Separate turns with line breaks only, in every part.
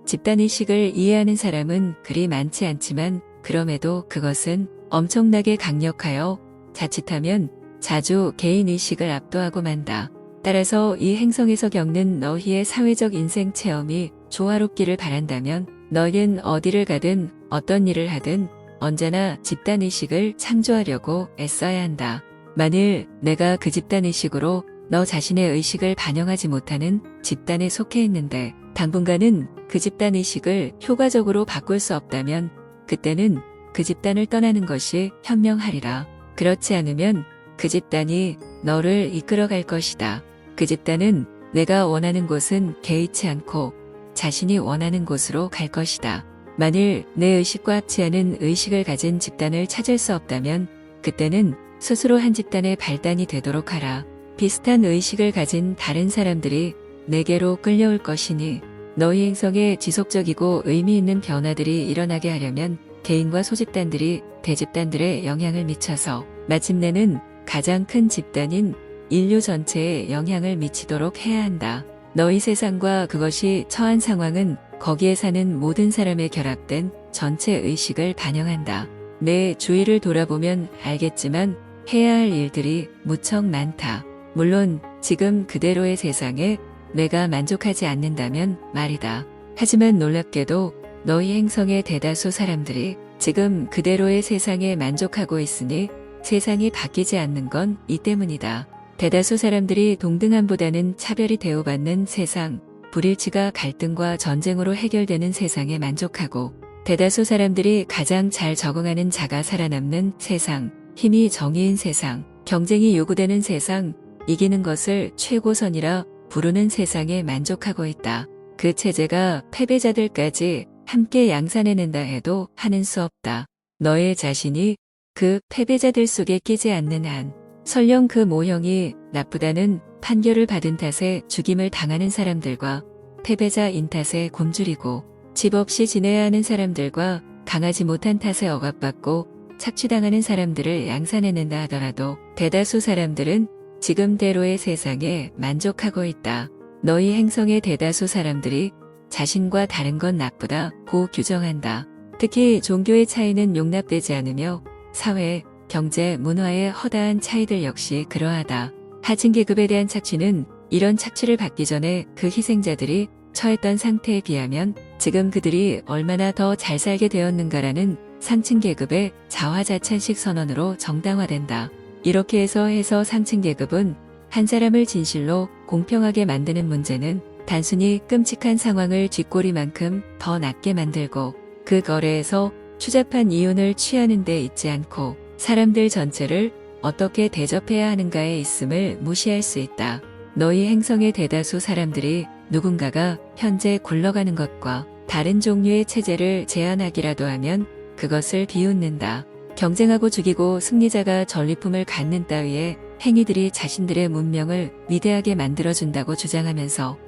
집단의식을 이해하는 사람은 그리 많지 않지만 그럼에도 그것은 엄청나게 강력하여 자칫하면 자주 개인의식을 압도하고 만다. 따라서 이 행성에서 겪는 너희의 사회적 인생 체험이 조화롭기를 바란다면 너희는 어디를 가든 어떤 일을 하든 언제나 집단의식을 창조하려고 애써야 한다. 만일 내가 그 집단의식으로 너 자신의 의식을 반영하지 못하는 집단에 속해 있는데 당분간은 그 집단의식을 효과적으로 바꿀 수 없다면 그때는 그 집단을 떠나는 것이 현명하리라. 그렇지 않으면 그 집단이 너를 이끌어갈 것이다. 그 집단은 내가 원하는 곳은 개의치 않고 자신이 원하는 곳으로 갈 것이다. 만일 내 의식과 합치하는 의식을 가진 집단을 찾을 수 없다면 그때는 스스로 한 집단의 발단이 되도록 하라. 비슷한 의식을 가진 다른 사람들이 내게로 끌려올 것이니 너희 행성에 지속적이고 의미 있는 변화들이 일어나게 하려면 개인과 소집단들이 대집단들에 영향을 미쳐서 마침내는 가장 큰 집단인 인류 전체에 영향을 미치도록 해야 한다. 너희 세상과 그것이 처한 상황은 거기에 사는 모든 사람의 결합된 전체 의식을 반영한다. 내 주위를 돌아보면 알겠지만 해야 할 일들이 무척 많다. 물론 지금 그대로의 세상에 내가 만족하지 않는다면 말이다. 하지만 놀랍게도 너희 행성의 대다수 사람들이 지금 그대로의 세상에 만족하고 있으니 세상이 바뀌지 않는 건 이 때문이다. 대다수 사람들이 동등함보다는 차별이 대우받는 세상, 불일치가 갈등과 전쟁으로 해결되는 세상에 만족하고 대다수 사람들이 가장 잘 적응하는 자가 살아남는 세상, 힘이 정의인 세상, 경쟁이 요구되는 세상, 이기는 것을 최고선이라 부르는 세상에 만족하고 있다. 그 체제가 패배자들까지 함께 양산해낸다 해도 하는 수 없다. 너의 자신이 그 패배자들 속에 끼지 않는 한 설령 그 모형이 나쁘다는 판결을 받은 탓에 죽임을 당하는 사람들과 패배자인 탓에 굶주리고 집 없이 지내야 하는 사람들과 강하지 못한 탓에 억압받고 착취당하는 사람들을 양산해낸다 하더라도 대다수 사람들은 지금대로의 세상에 만족하고 있다. 너희 행성의 대다수 사람들이 자신과 다른 건 나쁘다 고 규정한다. 특히 종교의 차이는 용납되지 않으며 사회, 경제, 문화의 허다한 차이들 역시 그러하다. 하층 계급에 대한 착취는 이런 착취를 받기 전에 그 희생자들이 처했던 상태에 비하면 지금 그들이 얼마나 더 잘 살게 되었는가라는 상층 계급의 자화자찬식 선언으로 정당화된다. 이렇게 해서 상층 계급은 한 사람을 진실로 공평하게 만드는 문제는 단순히 끔찍한 상황을 쥐꼬리만큼 더 낮게 만들고 그 거래에서 추잡한 이윤을 취하는 데 있지 않고 사람들 전체를 어떻게 대접해야 하는가에 있음을 무시할 수 있다. 너희 행성의 대다수 사람들이 누군가가 현재 굴러가는 것과 다른 종류의 체제를 제안하기라도 하면 그것을 비웃는다. 경쟁하고 죽이고 승리자가 전리품을 갖는 따위의 행위들이 자신들의 문명을 위대하게 만들어준다고 주장하면서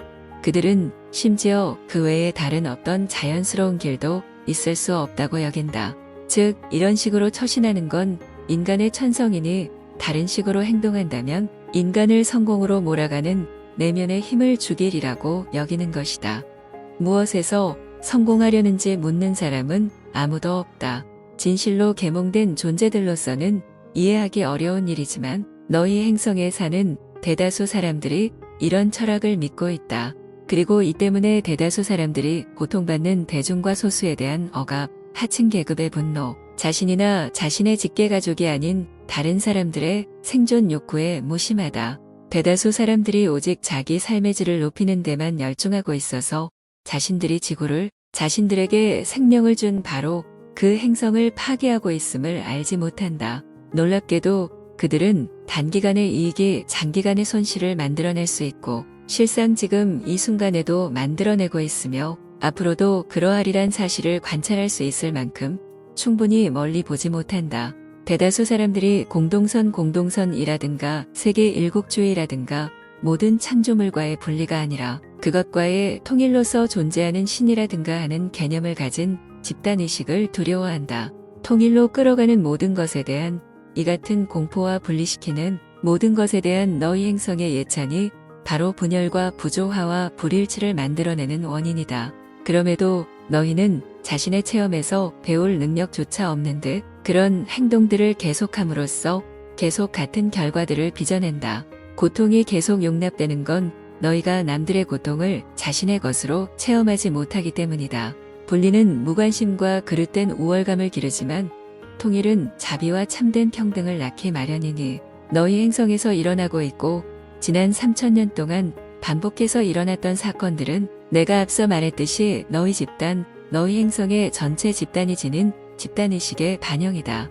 그들은 심지어 그 외에 다른 어떤 자연스러운 길도 있을 수 없다고 여긴다. 즉 이런 식으로 처신하는 건 인간의 천성이니 다른 식으로 행동한다면 인간을 성공으로 몰아가는 내면의 힘을 주길이라고 여기는 것이다. 무엇에서 성공하려는지 묻는 사람은 아무도 없다. 진실로 계몽된 존재들로서는 이해하기 어려운 일이지만 너희 행성에 사는 대다수 사람들이 이런 철학을 믿고 있다. 그리고 이 때문에 대다수 사람들이 고통받는 대중과 소수에 대한 억압, 하층 계급의 분노, 자신이나 자신의 직계가족이 아닌 다른 사람들의 생존 욕구에 무심하다. 대다수 사람들이 오직 자기 삶의 질을 높이는 데만 열중하고 있어서 자신들이 지구를 자신들에게 생명을 준 바로 그 행성을 파괴하고 있음을 알지 못한다. 놀랍게도 그들은 단기간의 이익이 장기간의 손실을 만들어낼 수 있고 실상 지금 이 순간에도 만들어내고 있으며 앞으로도 그러하리란 사실을 관찰할 수 있을 만큼 충분히 멀리 보지 못한다. 대다수 사람들이 공동선이라든가 세계 일국주의라든가 모든 창조물과의 분리가 아니라 그것과의 통일로서 존재하는 신이라든가 하는 개념을 가진 집단의식을 두려워한다. 통일로 끌어가는 모든 것에 대한 이 같은 공포와 분리시키는 모든 것에 대한 너희 행성의 예찬이 바로 분열과 부조화와 불일치를 만들어내는 원인이다. 그럼에도 너희는 자신의 체험에서 배울 능력조차 없는 듯 그런 행동들을 계속함으로써 계속 같은 결과들을 빚어낸다. 고통이 계속 용납되는 건 너희가 남들의 고통을 자신의 것으로 체험하지 못하기 때문이다. 분리는 무관심과 그릇된 우월감을 기르지만 통일은 자비와 참된 평등을 낳기 마련이니 너희 행성에서 일어나고 있고 지난 3000년 동안 반복해서 일어났던 사건들은 내가 앞서 말했듯이 너희 집단, 너희 행성의 전체 집단이 지닌 집단의식의 반영이다.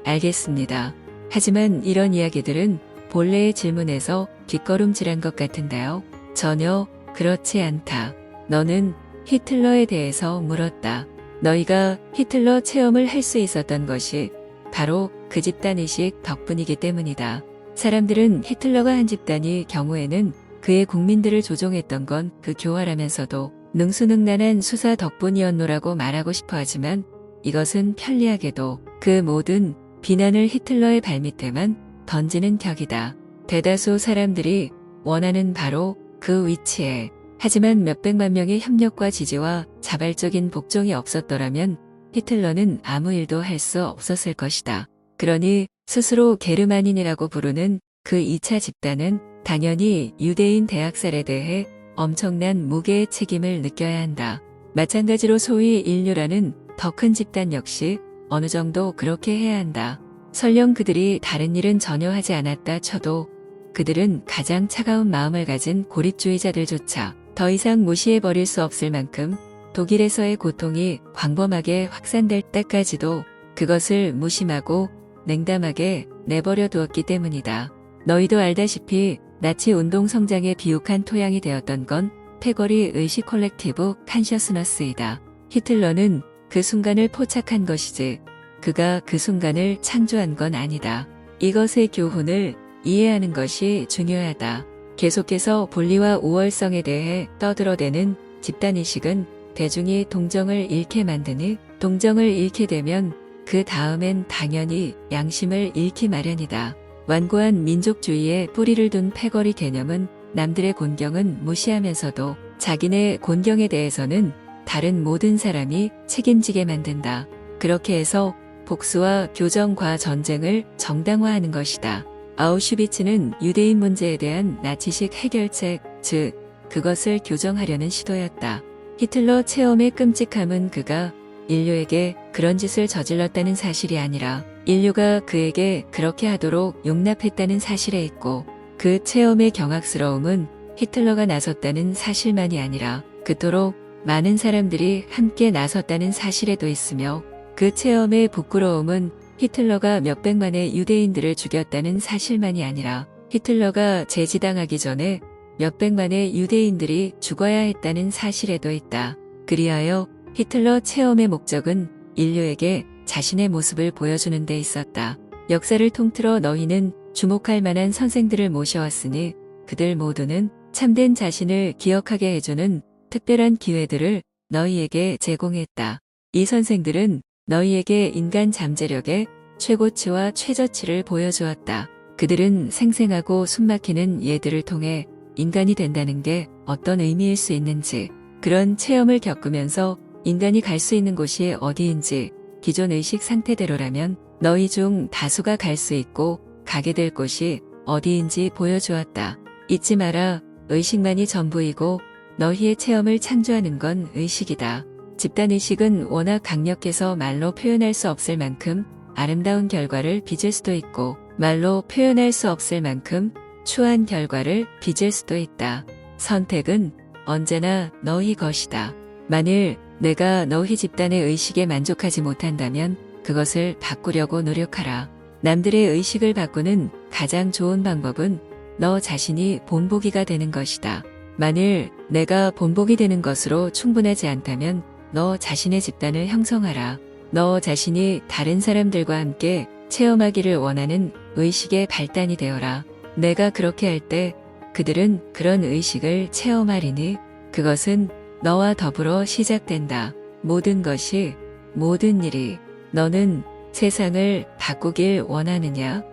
알겠습니다. 하지만 이런 이야기들은 본래의 질문에서 뒷걸음질한 것 같은데요. 전혀 그렇지 않다. 너는 히틀러에 대해서 물었다. 너희가 히틀러 체험을 할 수 있었던 것이 바로 그 집단의식 덕분이기 때문이다. 사람들은 히틀러가 한 집단이 경우에는 그의 국민들을 조종했던 건 그 교활하면서도 능수능란한 수사 덕분이었노라고 말하고 싶어 하지만 이것은 편리하게도 그 모든 비난을 히틀러의 발밑에만 던지는 격이다. 대다수 사람들이 원하는 바로 그 위치에 하지만 몇백만 명의 협력과 지지와 자발적인 복종이 없었더라면 히틀러는 아무 일도 할 수 없었을 것이다. 그러니 스스로 게르만인이라고 부르는 그 2차 집단은 당연히 유대인 대학살에 대해 엄청난 무게의 책임을 느껴야 한다. 마찬가지로 소위 인류라는 더 큰 집단 역시 어느 정도 그렇게 해야 한다. 설령 그들이 다른 일은 전혀 하지 않았다 쳐도 그들은 가장 차가운 마음을 가진 고립주의자들조차 더 이상 무시해버릴 수 없을 만큼 독일에서의 고통이 광범하게 확산될 때까지도 그것을 무심하고 냉담하게 내버려 두었기 때문이다. 너희도 알다시피 나치 운동 성장에 비욱한 토양이 되었던 건 패거리 의식 콜렉티브 칸셔스너스이다. 히틀러는 그 순간을 포착한 것이지 그가 그 순간을 창조한 건 아니다. 이것의 교훈을 이해하는 것이 중요하다. 계속해서 분리와 우월성에 대해 떠들어대는 집단의식은 대중이 동정을 잃게 만드니 동정을 잃게 되면 그 다음엔 당연히 양심을 잃기 마련이다. 완고한 민족주의에 뿌리를 둔 패거리 개념은 남들의 곤경은 무시하면서도 자기네 곤경에 대해서는 다른 모든 사람이 책임지게 만든다. 그렇게 해서 복수와 교정과 전쟁을 정당화하는 것이다. 아우슈비츠는 유대인 문제에 대한 나치식 해결책, 즉 그것을 교정하려는 시도였다. 히틀러 체험의 끔찍함은 그가 인류에게 그런 짓을 저질렀다는 사실이 아니라 인류가 그에게 그렇게 하도록 용납했다는 사실에 있고 그 체험의 경악스러움은 히틀러가 나섰다는 사실만이 아니라 그토록 많은 사람들이 함께 나섰다는 사실에도 있으며 그 체험의 부끄러움은 히틀러가 몇백만의 유대인들을 죽였다는 사실만이 아니라 히틀러가 제지당하기 전에 몇백만의 유대인들이 죽어야 했다는 사실에도 있다. 그리하여 히틀러 체험의 목적은 인류에게 자신의 모습을 보여주는 데 있었다. 역사를 통틀어 너희는 주목할 만한 선생들을 모셔왔으니 그들 모두는 참된 자신을 기억하게 해주는 특별한 기회들을 너희에게 제공했다. 이 선생들은 너희에게 인간 잠재력의 최고치와 최저치를 보여주었다. 그들은 생생하고 숨막히는 예들을 통해 인간이 된다는 게 어떤 의미일 수 있는지, 그런 체험을 겪으면서 인간이 갈 수 있는 곳이 어디인지 기존 의식 상태대로라면 너희 중 다수가 갈 수 있고 가게 될 곳이 어디인지 보여주었다. 잊지 마라. 의식만이 전부이고 너희의 체험을 창조하는 건 의식이다. 집단의식은 워낙 강력해서 말로 표현할 수 없을 만큼 아름다운 결과를 빚을 수도 있고 말로 표현할 수 없을 만큼 추한 결과를 빚을 수도 있다. 선택은 언제나 너희 것이다. 만일 내가 너희 집단의 의식에 만족하지 못한다면 그것을 바꾸려고 노력하라. 남들의 의식을 바꾸는 가장 좋은 방법은 너 자신이 본보기가 되는 것이다. 만일 내가 본보기 되는 것으로 충분하지 않다면 너 자신의 집단을 형성하라. 너 자신이 다른 사람들과 함께 체험하기를 원하는 의식의 발단이 되어라. 내가 그렇게 할 때 그들은 그런 의식을 체험하리니 그것은 너와 더불어 시작된다. 모든 것이, 모든 일이 너는 세상을 바꾸길 원하느냐?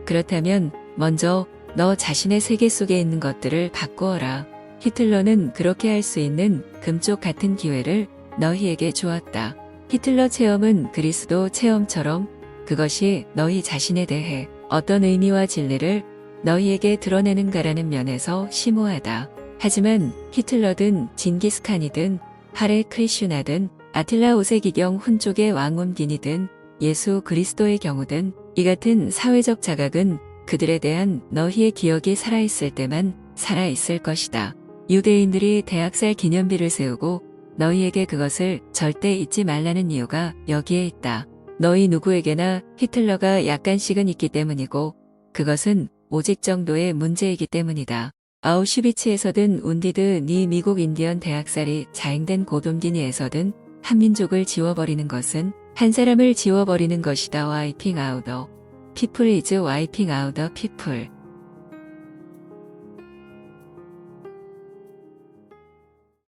그렇다면 먼저 너 자신의 세계 속에 있는 것들을 바꾸어라. 히틀러는 그렇게 할 수 있는 금쪽 같은 기회를 너희에게 주었다. 히틀러 체험은 그리스도 체험처럼 그것이 너희 자신에 대해 어떤 의미와 진리를 너희에게 드러내는가라는 면에서 심오하다. 하지만 히틀러든 징기스칸이든 하레 크리슈나든 아틸라 5세기경 훈족의 왕움딘이든 예수 그리스도의 경우든 이 같은 사회적 자각은 그들에 대한 너희의 기억이 살아있을 때만 살아있을 것이다. 유대인들이 대학살 기념비를 세우고 너희에게 그것을 절대 잊지 말라는 이유가 여기에 있다. 너희 누구에게나 히틀러가 약간씩은 있기 때문이고 그것은 오직 정도의 문제이기 때문이다. 아우슈비츠에서든 운디드 니 미국 인디언 대학살이 자행된 고돔디니에서든 한민족을 지워버리는 것은 한 사람을 지워버리는 것이다. Wiping out the people is wiping out the people.